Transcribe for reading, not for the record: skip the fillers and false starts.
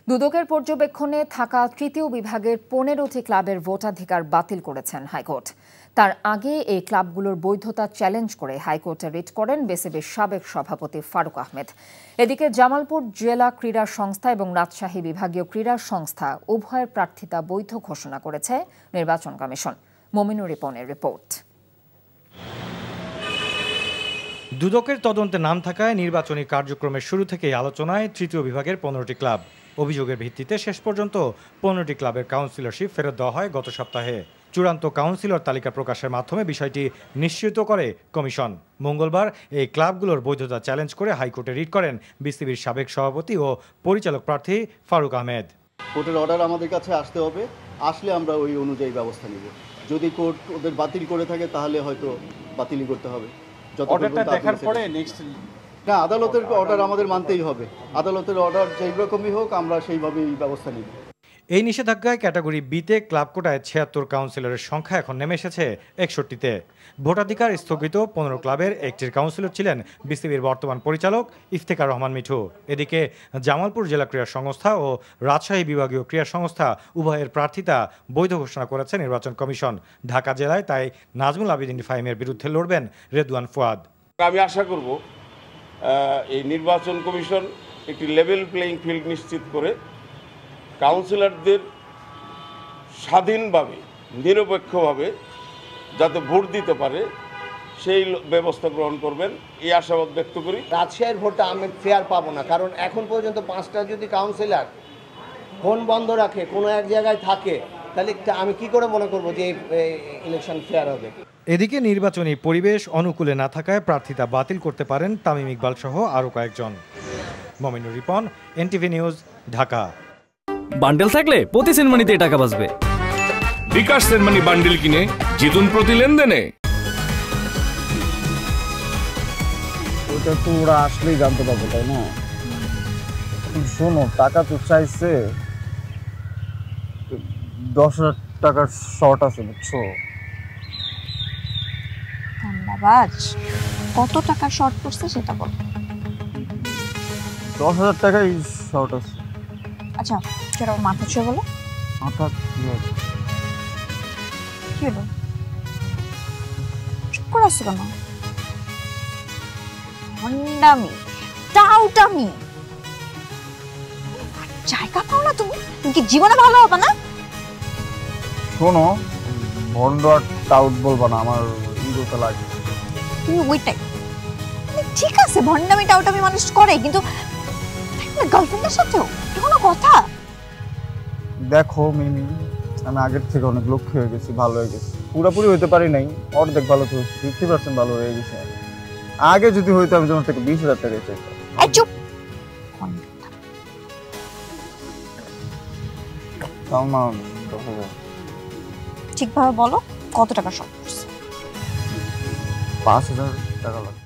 দুদকের পর্যবেক্ষণে থাকা তৃতীয় বিভাগের ১৫টি ক্লাবের ভোটাধিকার বাতিল করেছেন হাইকোর্ট। তার আগে এই ক্লাবগুলোর বৈধতা চ্যালেঞ্জ করে হাইকোর্টে রিট করেন বিসিবির সাবেক সভাপতি ফারুক আহমেদ। এদিকে জামালপুর জেলা ক্রীড়া সংস্থা এবং রাজশাহী বিভাগীয় ক্রীড়া সংস্থা উভয়ের প্রার্থিতা বৈধ ঘোষণা করেছে নির্বাচন কমিশন। মমিনুর রিপনের রিপোর্ট। দুদকের তদন্তে নাম থাকায় নির্বাচনী কার্যক্রমের শুরু থেকেই আলোচনায় তৃতীয় বিভাগের ১৫টি ক্লাব। অভিযোগের ভিত্তিতে শেষ পর্যন্ত ১৫টি ক্লাবের কাউন্সিলরশিপ ফেরত দেওয়া হয় গত সপ্তাহে। চূড়ান্ত কাউন্সিলর তালিকা প্রকাশের মাধ্যমে বিষয়টি নিশ্চিত করে কমিশন। মঙ্গলবার এই ক্লাবগুলোর বৈধতা চ্যালেঞ্জ করে হাইকোর্টে রিট করেন বিসিবির সাবেক সভাপতি ও পরিচালক প্রার্থী ফারুক আহমেদ। কোর্টের অর্ডার আমাদের কাছে আসতে হবে, আসলে আমরা ওই অনুযায়ী ব্যবস্থা নিব। যদি কোর্ট ওদের বাতিল করে থাকে তাহলে হয়তো বাতিলই করতে হবে। অর্ডারটা দেখার পরে নেক্সট না, আদালতের অর্ডার আমাদের মানতেই হবে। আদালতের অর্ডার যেই রকমই হোক আমরা সেইভাবেই ব্যবস্থা নিব। এই নিষেধাজ্ঞায় ক্যাটাগরি বিতে ক্লাব কোটায় ৭৬ কাউন্সিলরের সংখ্যা এখন নেমে এসেছে ৬১তে। ভোটাধিকার স্থগিত ১৫ ক্লাবের একটির কাউন্সিলর ছিলেন বিসিবির বর্তমান পরিচালক ইফতেখার রহমান মিঠু। এদিকে জামালপুর জেলা ক্রীড়া সংস্থা ও রাজশাহী বিভাগীয় ক্রীড়া সংস্থা উভয়ের প্রার্থিতা বৈধ ঘোষণা করেছে নির্বাচন কমিশন। ঢাকা জেলায় তাই নাজমুল আবেদিন ফাহিমের বিরুদ্ধে লড়বেন রেদওয়ান ফুয়াদ। আমি আশা করব এই নির্বাচন কমিশন একটি লেভেল প্লেইং ফিল্ড নিশ্চিত করে কাউন্সিলরদের স্বাধীনভাবে নিরপেক্ষভাবে যাতে ভোট দিতে পারে সেই ব্যবস্থা গ্রহণ করবেন, এই আশাবাদ ব্যক্ত করি। রাজশাহীর ভোটটা আমি ফেয়ার পাবো না, কারণ এখন পর্যন্ত 5টা যদি কাউন্সিলর ফোন বন্ধ রাখে, কোনো এক জায়গায় থাকে, তাহলে আমি কি করে মনে করব যে ইলেকশন ফেয়ার হবে। এদিকে নির্বাচনী পরিবেশ অনুকূলে না থাকায় প্রার্থিতা বাতিল করতে পারেন তামিম ইকবাল সহ আরও কয়েকজন। Mominur Ripon, NTV news, Dhaka. Bundle থাকলে প্রতি সেনমানিতে টাকা বাঁচবে। বিকাশ সেনমানি বান্ডেল কিনে জিতুন প্রতি লেনদেনে। ওটা তো ওরা আসলেই জানতে পারবো, তাই না? শোনো, টাকা তো চাইছে, 10,000 টাকার শর্ট আছে, বুঝছো? কত টাকা শর্ট পড়ছে সেটা বল। 10,000 টাকাই শর্ট আছে। আচ্ছা, সেটা মাথা ছুঁয়ে বলো। মাথা কি হলো? চুপ করে আসছো কেন? হন্ডামি, টাউটামি, জায়গা পাও না তুমি? তুমি কি জীবনে ভালো হবে না? শোনো, ভন্ড আর টাউট বলবা না, আমার ইগোতে লাগে। তুমি ওইটাই ঠিক আছে, ভন্ডামি টাউটামি মানুষ করে, কিন্তু গার্লফ্রেন্ডের সাথেও কোনো কথা। দেখো মিমি, আমি আগের থেকে অনেক লক্ষ্য হয়ে গেছি, ভালো হয়ে গেছি। পুরোপুরি হইতে পারি নাই, অর্ধেক ভালো তো 50% ভালো হয়ে গেছে। আগে যদি হইতো আমি তোমার থেকে 20,000 টাকা চাইতাম। চুপ। ঠিকভাবে বলো, কত টাকা শর্ট পড়ছে? 5,000 টাকা লাগবে।